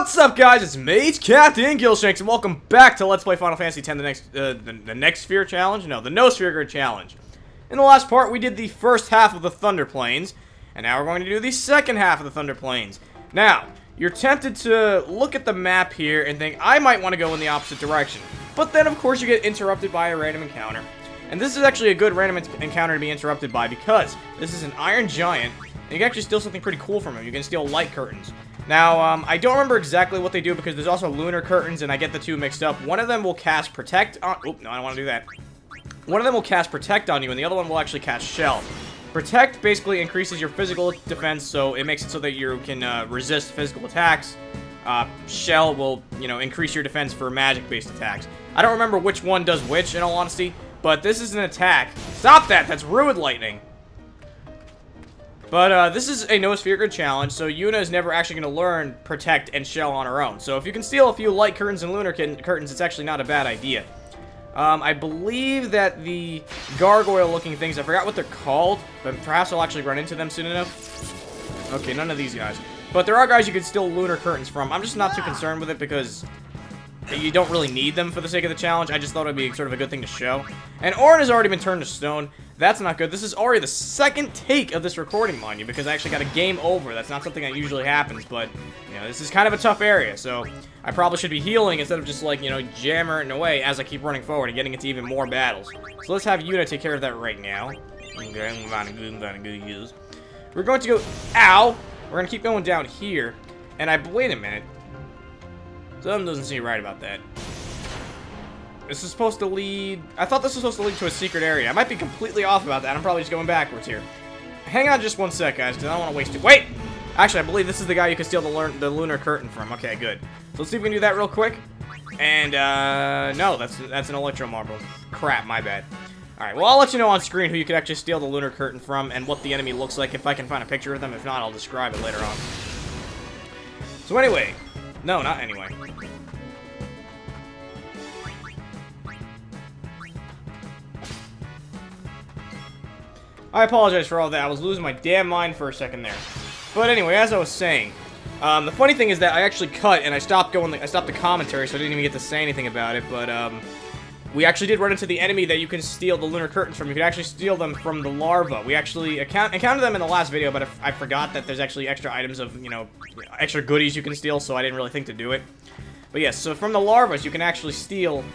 What's up, guys? It's Mage Captain Gilshanks, and welcome back to Let's Play Final Fantasy X, the next sphere challenge? No, the No Sphere Grid challenge. In the last part, we did the first half of the Thunder Plains, and now we're going to do the second half of the Thunder Plains. Now, you're tempted to look at the map here and think, I might want to go in the opposite direction. But then, of course, you get interrupted by a random encounter. And this is actually a good random encounter to be interrupted by, because this is an Iron Giant, and you can actually steal something pretty cool from him. You can steal light curtains. Now, I don't remember exactly what they do because there's also lunar curtains, and I get the two mixed up. One of them will cast Protect on... Oop, no, I don't want to do that. One of them will cast Protect on you, and the other one will actually cast Shell. Protect basically increases your physical defense, so it makes it so that you can resist physical attacks. Shell will, increase your defense for magic-based attacks. I don't remember which one does which, in all honesty, but this is an attack. Stop that! That's Ruined Lightning! But, this is a No Sphere Grid challenge, so Yuna is never actually going to learn Protect and Shell on her own. So if you can steal a few light curtains and lunar curtains, it's actually not a bad idea. I believe that the gargoyle-looking things, I forgot what they're called, but perhaps I'll actually run into them soon enough. Okay, none of these guys. But there are guys you can steal lunar curtains from. I'm just not too concerned with it because you don't really need them for the sake of the challenge. I just thought it would be sort of a good thing to show. And Orin has already been turned to stone. That's not good. This is already the second take of this recording, mind you, because I actually got a game over. That's not something that usually happens, but, this is kind of a tough area, so I probably should be healing instead of just, like, jammering away as I keep running forward and getting into even more battles. So let's have Yuna take care of that right now. We're going to go... Ow! We're going to keep going down here, and wait a minute. Something doesn't seem right about that. This is supposed to lead... I thought this was supposed to lead to a secret area. I might be completely off about that. I'm probably just going backwards here. Hang on just one sec, guys, because I don't want to waste it. Wait! Actually, I believe this is the guy you can steal the lunar curtain from. Okay, good. So let's see if we can do that real quick. And, no, that's an Electro Marble. Crap, my bad. Alright, well, I'll let you know on screen who you could actually steal the lunar curtain from and what the enemy looks like if I can find a picture of them. If not, I'll describe it later on. So anyway... No, not anyway. I apologize for all that. I was losing my damn mind for a second there. But anyway, as I was saying, the funny thing is that I actually cut and I stopped the commentary, so I didn't even get to say anything about it. But we actually did run into the enemy that you can steal the lunar curtains from. You can actually steal them from the larva. We actually encountered them in the last video, but I forgot that there's actually extra items of extra goodies you can steal, so I didn't really think to do it. But yes, so from the larvas you can actually steal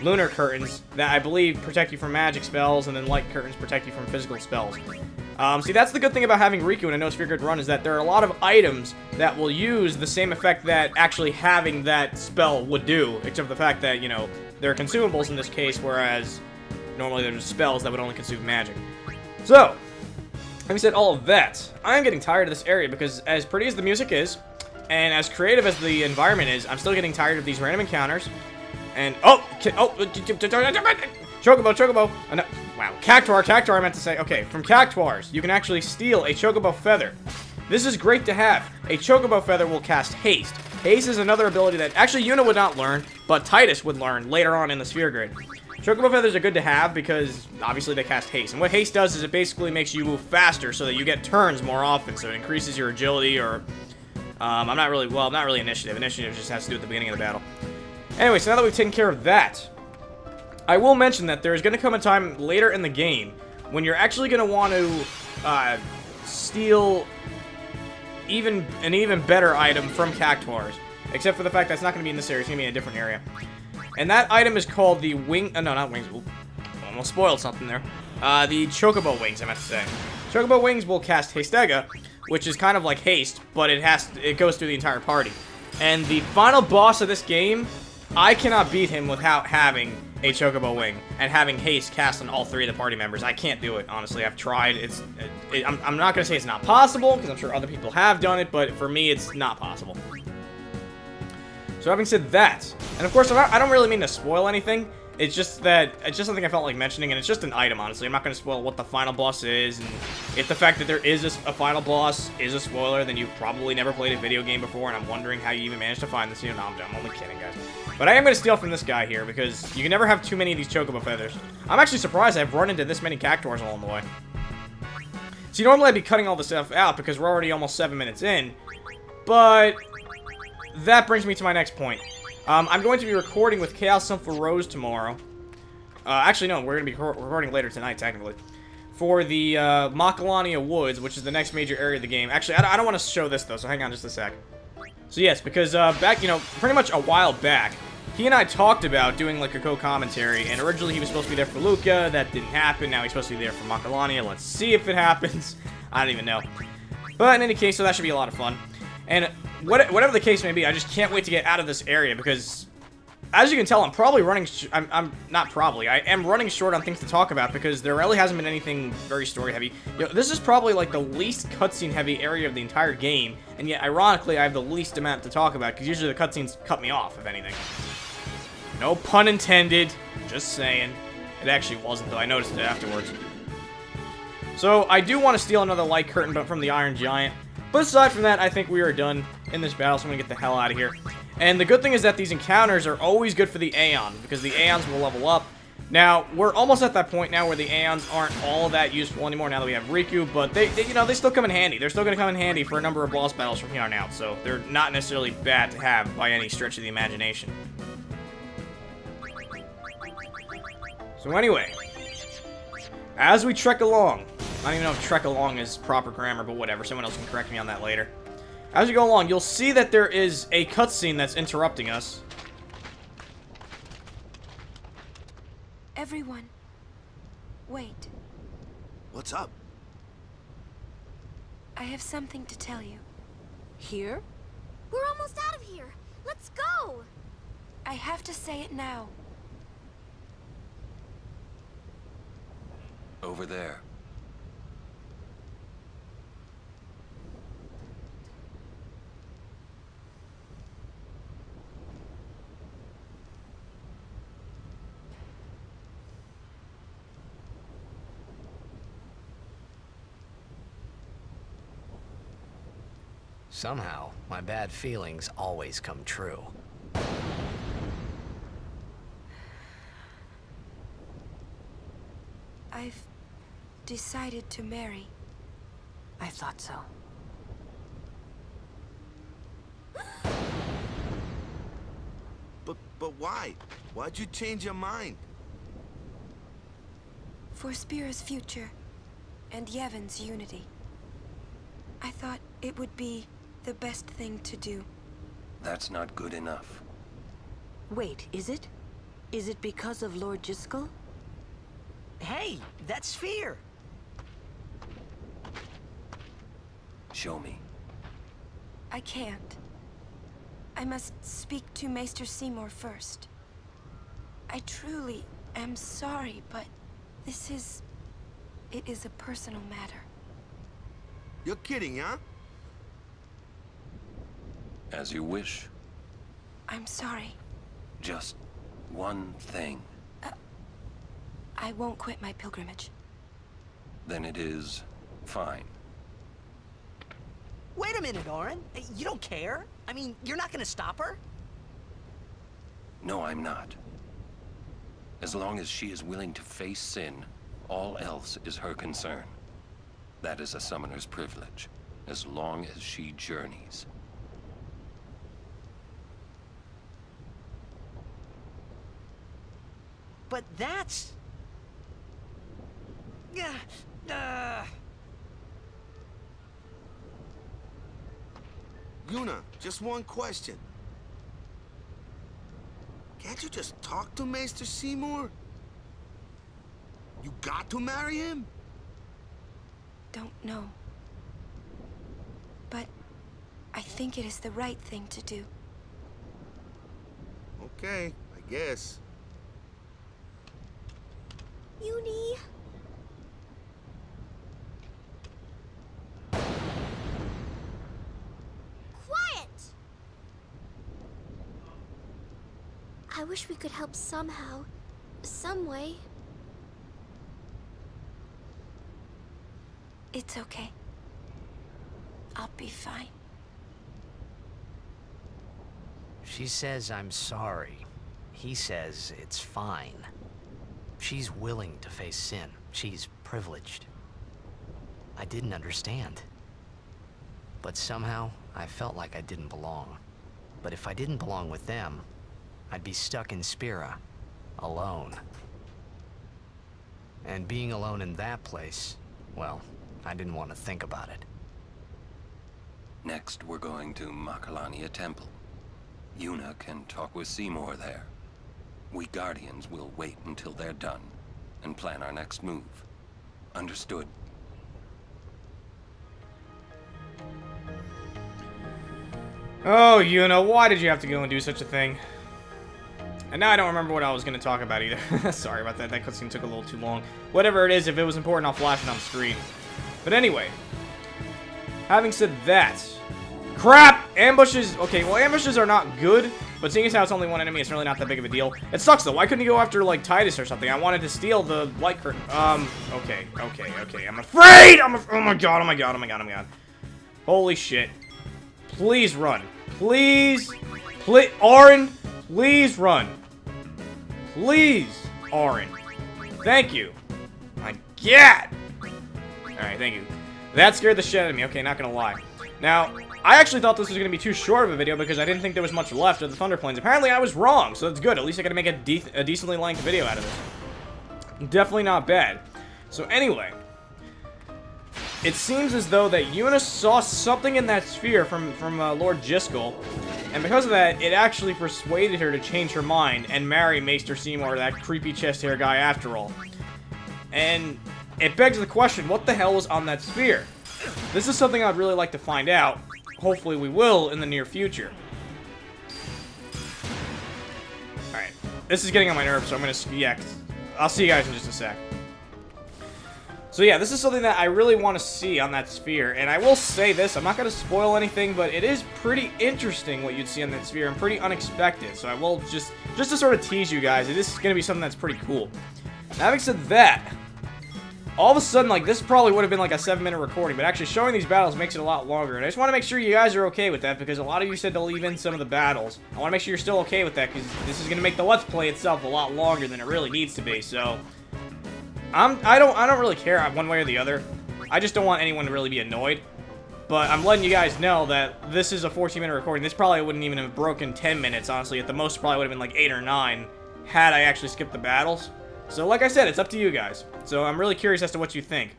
lunar curtains that I believe protect you from magic spells, and then light curtains protect you from physical spells. See, that's the good thing about having Riku in a No Sphere Grid run, is that there are a lot of items that will use the same effect that actually having that spell would do, except for the fact that, they're consumables in this case, whereas normally they're just spells that would only consume magic. So, having said all of that, I'm getting tired of this area because as pretty as the music is, and as creative as the environment is, I'm still getting tired of these random encounters. And, Chocobo, no, wow, Cactuar I meant to say. Okay, from Cactuars, you can actually steal a Chocobo Feather. This is great to have. A Chocobo Feather will cast Haste. Haste is another ability that, actually, Yuna would not learn, but Titus would learn later on in the Sphere Grid. Chocobo Feathers are good to have because, obviously, they cast Haste. And what Haste does is it basically makes you move faster so that you get turns more often, so it increases your agility, or, not really initiative. Initiative just has to do at the beginning of the battle. Anyway, so now that we've taken care of that, I will mention that there is going to come a time later in the game when you're actually going to want to steal an even better item from Cactuars, except for the fact that it's not going to be in this area, it's going to be in a different area. And that item is called the wing... no, not wings. Ooh, almost spoiled something there. The Chocobo Wings, I meant to say. Chocobo Wings will cast Hastega, which is kind of like Haste, but it goes through the entire party. And the final boss of this game, I cannot beat him without having a Chocobo Wing and having Haste cast on all three of the party members. I can't do it, honestly. I've tried. I'm not going to say it's not possible, because I'm sure other people have done it, but for me, it's not possible. So having said that, and of course, I don't really mean to spoil anything. It's just something I felt like mentioning, and it's just an item, honestly. I'm not going to spoil what the final boss is, and if the fact that there is a final boss is a spoiler, then you've probably never played a video game before, and I'm wondering how you even managed to find this. No, I'm only kidding, guys. But I am going to steal from this guy here, because you can never have too many of these Chocobo Feathers. I'm actually surprised I've run into this many Cactuars along the way. See, normally I'd be cutting all this stuff out, because we're already almost 7 minutes in, but that brings me to my next point. I'm going to be recording with Chaos Sympho Rose tomorrow. Actually, no, we're going to be recording later tonight, technically. For the Macalania Woods, which is the next major area of the game. Actually, I don't want to show this, though, so hang on just a sec. So yes, because back, you know, pretty much a while back, he and I talked about doing, like, a co-commentary, and originally he was supposed to be there for Luca. That didn't happen. Now he's supposed to be there for Macalania. Let's see if it happens. I don't even know. But in any case, so that should be a lot of fun. And whatever the case may be, I just can't wait to get out of this area, because as you can tell, I'm probably running... I'm not probably. I am running short on things to talk about, because there really hasn't been anything very story-heavy. You know, this is probably, like, the least cutscene-heavy area of the entire game, and yet, ironically, I have the least amount to talk about, because usually the cutscenes cut me off, if anything. No pun intended. Just saying. It actually wasn't, though. I noticed it afterwards. So, I do want to steal another light curtain, but from the Iron Giant. But aside from that, I think we are done in this battle, so I'm going to get the hell out of here. And the good thing is that these encounters are always good for the Aeon, because the Aeons will level up. Now, we're almost at that point now where the Aeons aren't all that useful anymore now that we have Riku, but they you know, they still come in handy. They're still going to come in handy for a number of boss battles from here on out, so they're not necessarily bad to have by any stretch of the imagination. So anyway, as we trek along, I don't even know if trek along is proper grammar, but whatever, someone else can correct me on that later. As we go along, you'll see that there is a cutscene that's interrupting us. Everyone, wait. What's up? I have something to tell you. Here? We're almost out of here. Let's go. I have to say it now. Over there. Somehow, my bad feelings always come true. I've decided to marry. I thought so. But why? Why'd you change your mind? For Spira's future, and Yevon's unity. I thought it would be the best thing to do. That's not good enough. Wait, is it? Is it because of Lord Jyscal? Hey, that sphere! Show me. I can't. I must speak to Maester Seymour first. I truly am sorry, but this is... it is a personal matter. You're kidding, huh? As you wish. I'm sorry. Just one thing. I won't quit my pilgrimage. Then it is fine. Wait a minute, Orin. You don't care? I mean, you're not gonna stop her? No, I'm not. As long as she is willing to face sin, all else is her concern. That is a summoner's privilege, as long as she journeys. But that's... Yuna, just one question. Can't you just talk to Maester Seymour? You got to marry him? Don't know. But I think it is the right thing to do. Okay, I guess. Uni. Quiet! I wish we could help somehow. Some way. It's okay. I'll be fine. She says I'm sorry. He says it's fine. She's willing to face sin. She's privileged. I didn't understand. But somehow, I felt like I didn't belong. But if I didn't belong with them, I'd be stuck in Spira, alone. And being alone in that place, well, I didn't want to think about it. Next, we're going to Makalania Temple. Yuna can talk with Seymour there. We Guardians will wait until they're done and plan our next move. Understood? Oh, Yuna, why did you have to go and do such a thing? And now I don't remember what I was going to talk about either. Sorry about that. That cutscene took a little too long. Whatever it is, if it was important, I'll flash it on screen. But anyway, having said that, crap! Ambushes. Okay, well, ambushes are not good, but seeing as how it's only one enemy, it's really not that big of a deal. It sucks though. Why couldn't you go after like Titus or something? I wanted to steal the light curtain. Okay. I'm afraid. Oh my god. Oh my god. Oh my god. Oh my god. Holy shit! Please run. Please, Auron. Please run. Please, Auron. Thank you. My god. Alright, thank you. That scared the shit out of me. Okay, not gonna lie. Now, I actually thought this was gonna be too short of a video because I didn't think there was much left of the Thunder Plains. Apparently, I was wrong, so that's good. At least I gotta make a decently length video out of this. Definitely not bad. So anyway, it seems as though that Yuna saw something in that sphere from Lord Jiskel, and because of that, it actually persuaded her to change her mind and marry Maester Seymour, that creepy chest hair guy after all. And it begs the question, what the hell was on that sphere? This is something I'd really like to find out. Hopefully we will in the near future. Alright, this is getting on my nerves, so I'm gonna, yeah, I'll see you guys in just a sec. So yeah, this is something that I really want to see on that sphere, and I will say this, I'm not going to spoil anything, but it is pretty interesting what you'd see on that sphere, and pretty unexpected, so I will just to sort of tease you guys, it is going to be something that's pretty cool. Now, having said that, all of a sudden, like, this probably would have been like a 7-minute recording, but actually showing these battles makes it a lot longer, and I just want to make sure you guys are okay with that, because a lot of you said to leave in some of the battles. I want to make sure you're still okay with that, because this is going to make the Let's Play itself a lot longer than it really needs to be, so I don't really care one way or the other. I just don't want anyone to really be annoyed. But I'm letting you guys know that this is a 14-minute recording. This probably wouldn't even have broken 10 minutes, honestly. At the most, probably would have been like 8 or 9 had I actually skipped the battles. So like I said, it's up to you guys. So I'm really curious as to what you think.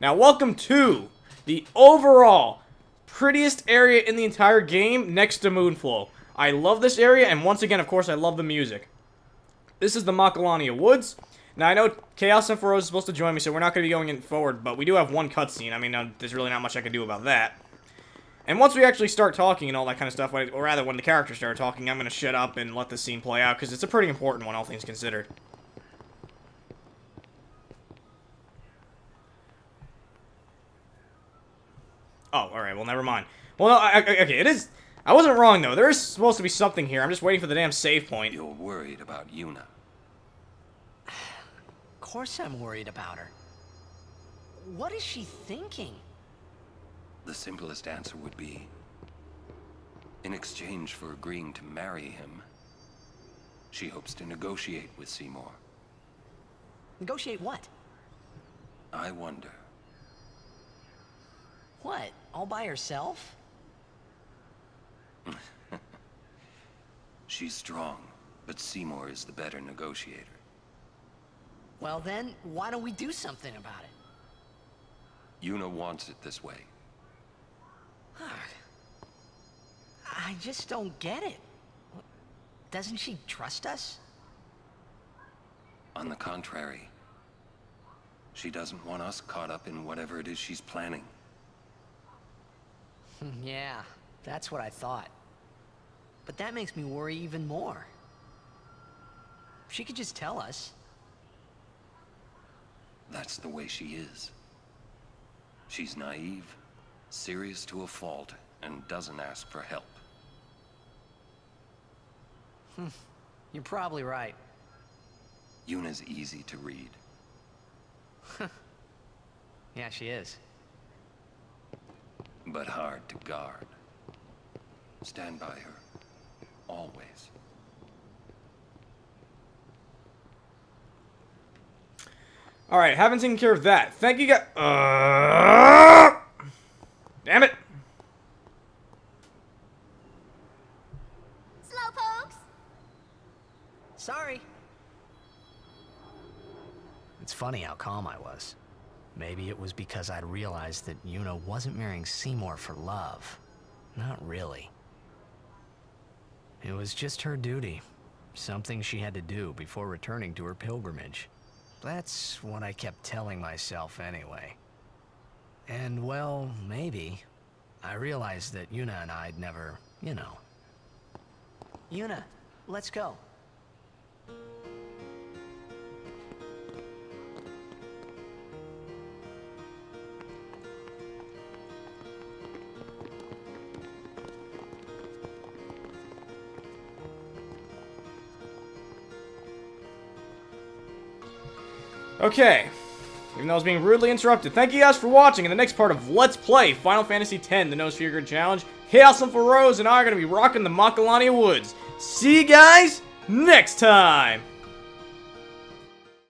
Now, welcome to the overall prettiest area in the entire game next to Moonflow. I love this area, and once again, of course, I love the music. This is the Makalania Woods. Now, I know Chaos Symphoros is supposed to join me, so we're not going to be going in forward, but we do have one cutscene. I mean, there's really not much I can do about that. And once we actually start talking and all that kind of stuff, or rather, when the characters start talking, I'm going to shut up and let the scene play out, because it's a pretty important one, all things considered. Oh, alright, well, never mind. Well, no, okay, it is... I wasn't wrong, though. There is supposed to be something here. I'm just waiting for the damn save point. You're worried about Yuna. Of course I'm worried about her. What is she thinking? The simplest answer would be, in exchange for agreeing to marry him, she hopes to negotiate with Seymour. Negotiate what? I wonder. What? All by herself? She's strong, but Seymour is the better negotiator. Well then, why don't we do something about it? Yuna wants it this way. I just don't get it. Doesn't she trust us? On the contrary, she doesn't want us caught up in whatever it is she's planning. Yeah, that's what I thought. But that makes me worry even more. She could just tell us. That's the way she is. She's naive, serious to a fault, and doesn't ask for help. You're probably right. Yuna's easy to read. Yeah, she is. But hard to guard. Stand by her. Always. Alright, haven't taken care of that. Thank you guys. Damn it. It's funny how calm I was. Maybe it was because I'd realized that Yuna wasn't marrying Seymour for love. Not really. It was just her duty. Something she had to do before returning to her pilgrimage. That's what I kept telling myself anyway. And well, maybe. I realized that Yuna and I'd never, you know. Yuna, let's go. Okay. Even though I was being rudely interrupted. Thank you guys for watching. In the next part of Let's Play Final Fantasy X, the No Sphere Grid Challenge, Chaos and Rose and I are going to be rocking the Macalania Woods. See you guys next time!